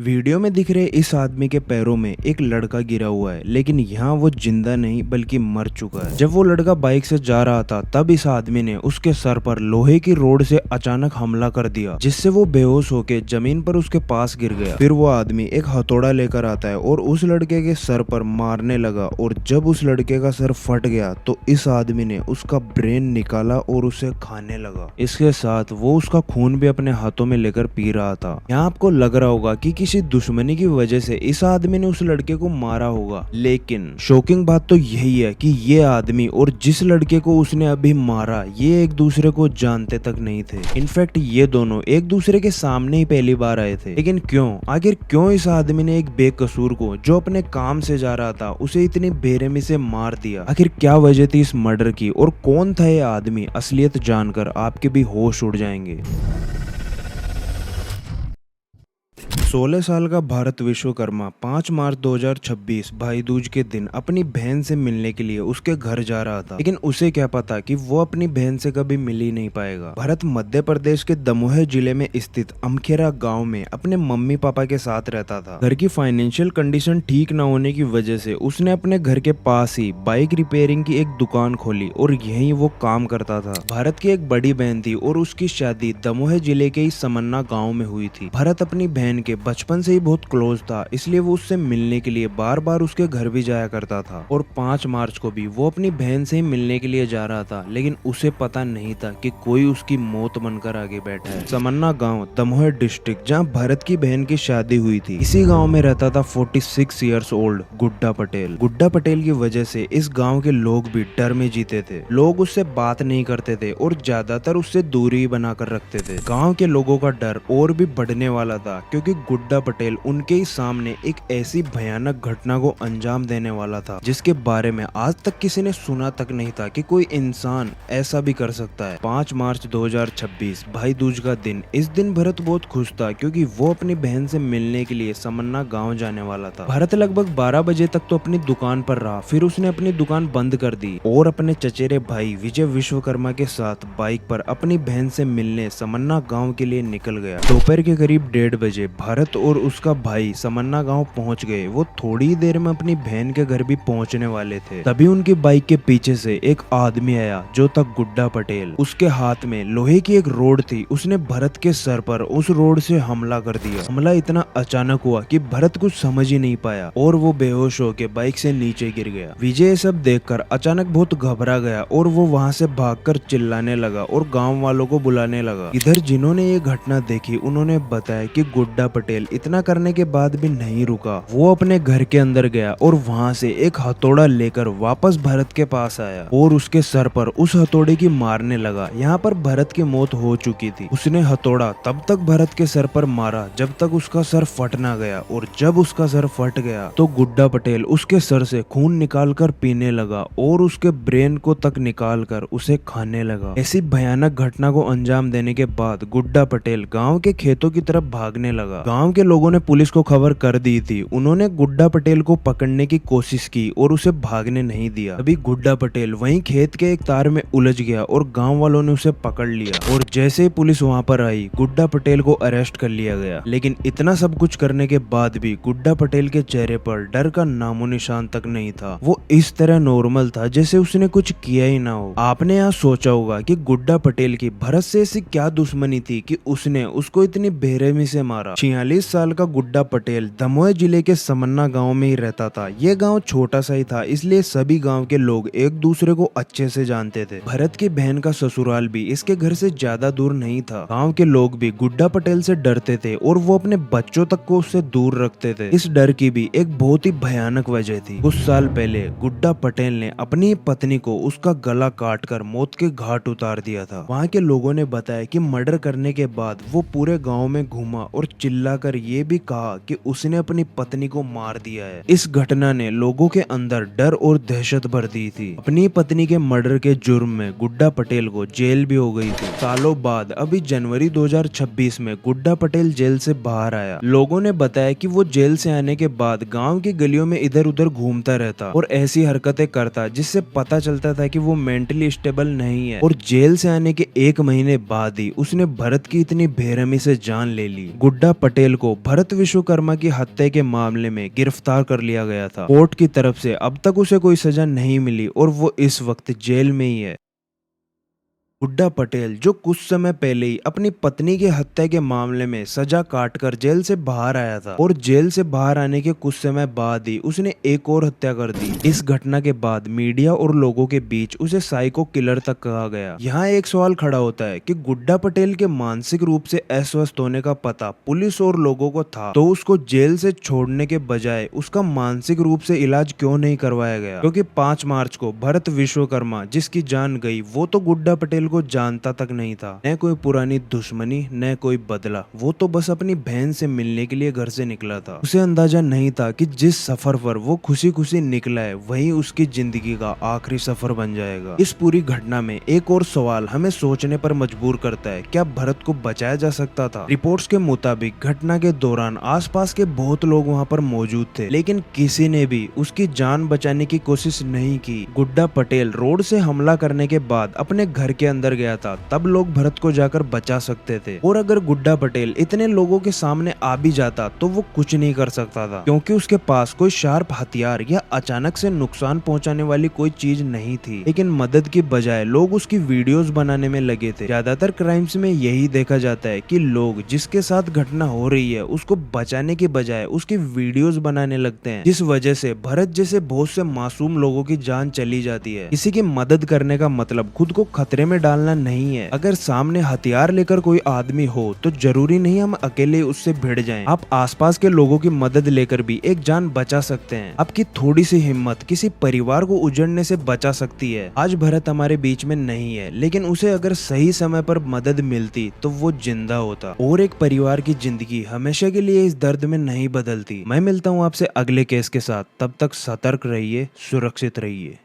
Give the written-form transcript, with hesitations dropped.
Video में दिख रहे इस आदमी के पैरों में एक लड़का गिरा हुआ है, लेकिन यहाँ वो जिंदा नहीं बल्कि मर चुका है। जब वो लड़का बाइक से जा रहा था तब इस आदमी ने उसके सर पर लोहे की रोड से अचानक हमला कर दिया, जिससे वो बेहोश होकर जमीन पर उसके पास गिर गया। फिर वो आदमी एक हथौड़ा लेकर आता है और उस लड़के के सर पर मारने लगा, और जब उस लड़के का सर फट गया तो इस आदमी ने उसका ब्रेन निकाला और उसे खाने लगा। इसके साथ वो उसका खून भी अपने हाथों में लेकर पी रहा था। यहाँ आपको लग रहा होगा कि किसी दुश्मनी की वजह से इस आदमी ने उस लड़के को मारा होगा, लेकिन शॉकिंग बात तो यही है कि ये आदमी और जिस लड़के को उसने अभी मारा ये एक दूसरे को जानते तक नहीं थे। इनफैक्ट ये दोनों एक दूसरे के सामने ही पहली बार आए थे। लेकिन आखिर क्यों इस आदमी ने एक बेकसूर को जो अपने काम से जा रहा था उसे इतनी बेरहमी से मार दिया? आखिर क्या वजह थी इस मर्डर की और कौन था ये आदमी? असलियत जानकर आपके भी होश उड़ जाएंगे। 16 साल का भारत विश्वकर्मा 5 मार्च 2026 भाई दूज के दिन अपनी बहन से मिलने के लिए उसके घर जा रहा था, लेकिन उसे क्या पता कि वो अपनी बहन से कभी मिल ही नहीं पाएगा। भरत मध्य प्रदेश के दमोह जिले में स्थित अमखेरा गांव में अपने मम्मी पापा के साथ रहता था। घर की फाइनेंशियल कंडीशन ठीक न होने की वजह से उसने अपने घर के पास ही बाइक रिपेयरिंग की एक दुकान खोली और यहीं वो काम करता था। भारत की एक बड़ी बहन थी और उसकी शादी दमोह जिले के ही समन्ना गाँव में हुई थी। भरत अपनी बहन के बचपन से ही बहुत क्लोज था, इसलिए वो उससे मिलने के लिए बार बार उसके घर भी जाया करता था। और 5 मार्च को भी वो अपनी बहन से ही मिलने के लिए जा रहा था, लेकिन उसे पता नहीं था कि कोई उसकी मौत बनकर आगे बैठा है। समन्ना गांव दमोह डिस्ट्रिक्ट, जहां भरत की बहन की शादी हुई थी, इसी गांव में रहता था 46 ईयर्स ओल्ड गुड्डा पटेल। गुड्डा पटेल की वजह से इस गाँव के लोग भी डर में जीते थे। लोग उससे बात नहीं करते थे और ज्यादातर उससे दूरी बनाकर रखते थे। गाँव के लोगों का डर और भी बढ़ने वाला था, क्योंकि गुड्डा पटेल उनके ही सामने एक ऐसी भयानक घटना को अंजाम देने वाला था जिसके बारे में आज तक किसी ने सुना तक नहीं था कि कोई इंसान ऐसा भी कर सकता है। 5 मार्च 2026 भाई दूज का दिन। इस दिन भरत बहुत खुश था क्योंकि वो अपनी बहन से मिलने के लिए समन्ना गांव जाने वाला था। भरत लगभग 12 बजे तक तो अपनी दुकान पर रहा, फिर उसने अपनी दुकान बंद कर दी और अपने चचेरे भाई विजय विश्वकर्मा के साथ बाइक पर अपनी बहन से मिलने समन्ना गाँव के लिए निकल गया। दोपहर के करीब 1:30 बजे भारत और उसका भाई समन्ना गांव पहुंच गए। वो थोड़ी देर में अपनी बहन के घर भी पहुंचने वाले थे। तभी उनकी बाइक के पीछे से एक आदमी आया जो था गुड्डा पटेल। उसके हाथ में लोहे की एक रोड थी। उसने भरत के सर पर उस रोड से हमला कर दिया। हमला इतना अचानक हुआ कि भरत कुछ समझ ही नहीं पाया और वो बेहोश होकर बाइक से नीचे गिर गया। विजय सब देखकर अचानक बहुत घबरा गया और वो वहाँ से भागकर चिल्लाने लगा और गाँव वालों को बुलाने लगा। इधर जिन्होंने ये घटना देखी उन्होंने बताया कि गुड्डा पटेल इतना करने के बाद भी नहीं रुका। वो अपने घर के अंदर गया और वहाँ से एक हथौड़ा लेकर वापस भरत के पास आया और उसके सर पर उस हथौड़े की मारने लगा। यहाँ पर भरत की मौत हो चुकी थी। उसने हथौड़ा तब तक भरत के सर पर मारा जब तक उसका सर फट ना गया, और जब उसका सर फट गया तो गुड्डा पटेल उसके सर से खून निकाल कर पीने लगा और उसके ब्रेन को तक निकाल कर उसे खाने लगा। ऐसी भयानक घटना को अंजाम देने के बाद गुड्डा पटेल गाँव के खेतों की तरफ भागने लगा। गाँव के लोगों ने पुलिस को खबर कर दी थी। उन्होंने गुड्डा पटेल को पकड़ने की कोशिश की और उसे भागने नहीं दिया। अभी गुड्डा पटेल वहीं खेत के एक तार में उलझ गया और गांव वालों ने उसे पकड़ लिया, और जैसे ही पुलिस वहां पर आई गुड्डा पटेल को अरेस्ट कर लिया गया। लेकिन इतना सब कुछ करने के बाद भी गुड्डा पटेल के चेहरे पर डर का नामो निशान तक नहीं था। वो इस तरह नॉर्मल था जैसे उसने कुछ किया ही ना हो। आपने यहाँ सोचा होगा कि गुड्डा पटेल की भरत से ऐसी क्या दुश्मनी थी कि उसने उसको इतनी बेरहमी से मारा। 46 साल का गुड्डा पटेल दमोह जिले के समन्ना गांव में ही रहता था। ये गांव छोटा सा ही था, इसलिए सभी गांव के लोग एक दूसरे को अच्छे से जानते थे। भरत की बहन का ससुराल भी इसके घर से ज्यादा दूर नहीं था। गांव के लोग भी गुड्डा पटेल से डरते थे और वो अपने बच्चों तक को उससे दूर रखते थे। इस डर की भी एक बहुत ही भयानक वजह थी। कुछ साल पहले गुड्डा पटेल ने अपनी पत्नी को उसका गला काट कर मौत के घाट उतार दिया था। वहाँ के लोगों ने बताया कि मर्डर करने के बाद वो पूरे गाँव में घूमा और चिल्लाकर ये भी कहा कि उसने अपनी पत्नी को मार दिया है। इस घटना ने लोगों के अंदर डर और दहशत भर दी थी। अपनी पत्नी के मर्डर के जुर्म में गुड्डा पटेल को जेल भी हो गई थी। सालों बाद अभी जनवरी 2026 में गुड्डा पटेल जेल से बाहर आया। लोगों ने बताया कि वो जेल से आने के बाद गांव की गलियों में इधर उधर घूमता रहता और ऐसी हरकतें करता जिससे पता चलता था कि वो मेंटली स्टेबल नहीं है। और जेल से आने के 1 महीने बाद ही उसने भरत की इतनी बेरहमी से जान ले ली। गुड्डा पटेल पटेल को भरत विश्वकर्मा की हत्या के मामले में गिरफ्तार कर लिया गया था। कोर्ट की तरफ से अब तक उसे कोई सजा नहीं मिली और वो इस वक्त जेल में ही है। गुड्डा पटेल जो कुछ समय पहले ही अपनी पत्नी की हत्या के मामले में सजा काटकर जेल से बाहर आया था और जेल से बाहर आने के कुछ समय बाद ही उसने एक और हत्या कर दी। इस घटना के बाद मीडिया और लोगों के बीच उसे साइको किलर तक कहा गया। यहाँ एक सवाल खड़ा होता है कि गुड्डा पटेल के मानसिक रूप से अस्वस्थ होने का पता पुलिस और लोगों को था, तो उसको जेल से छोड़ने के बजाय उसका मानसिक रूप से इलाज क्यों नहीं करवाया गया? क्योंकि 5 मार्च को भरत विश्वकर्मा जिसकी जान गई वो तो गुड्डा पटेल को जानता तक नहीं था। न कोई पुरानी दुश्मनी न कोई बदला, वो तो बस अपनी बहन से मिलने के लिए घर से निकला था। उसे अंदाजा नहीं था कि जिस सफर पर वो खुशी खुशी निकला है वही उसकी जिंदगी का आखिरी सफर बन जाएगा। इस पूरी घटना में एक और सवाल हमें सोचने पर मजबूर करता है, क्या भरत को बचाया जा सकता था? रिपोर्ट्स के मुताबिक घटना के दौरान आसपास के बहुत लोग वहाँ पर मौजूद थे, लेकिन किसी ने भी उसकी जान बचाने की कोशिश नहीं की। गुड्डा पटेल रोड से हमला करने के बाद अपने घर के अंदर गया था, तब लोग भरत को जाकर बचा सकते थे। और अगर गुड्डा पटेल इतने लोगों के सामने आ भी जाता तो वो कुछ नहीं कर सकता था, क्योंकि उसके पास कोई शार्प हथियार या अचानक से नुकसान पहुंचाने वाली कोई चीज नहीं थी। लेकिन मदद की बजाय लोग उसकी वीडियोस बनाने में लगे थे। ज्यादातर क्राइम्स में यही देखा जाता है कि लोग जिसके साथ घटना हो रही है उसको बचाने की बजाय उसकी वीडियोस बनाने लगते हैं, जिस वजह से भरत जैसे बहुत से मासूम लोगों की जान चली जाती है। किसी की मदद करने का मतलब खुद को खतरे में डालना नहीं है। अगर सामने हथियार लेकर कोई आदमी हो तो जरूरी नहीं हम अकेले उससे भिड़ जाएं। आप आसपास के लोगों की मदद लेकर भी एक जान बचा सकते हैं। आपकी थोड़ी सी हिम्मत किसी परिवार को उजड़ने से बचा सकती है। आज भरत हमारे बीच में नहीं है, लेकिन उसे अगर सही समय पर मदद मिलती तो वो जिंदा होता और एक परिवार की जिंदगी हमेशा के लिए इस दर्द में नहीं बदलती। मैं मिलता हूँ आपसे अगले केस के साथ, तब तक सतर्क रहिए, सुरक्षित रहिए।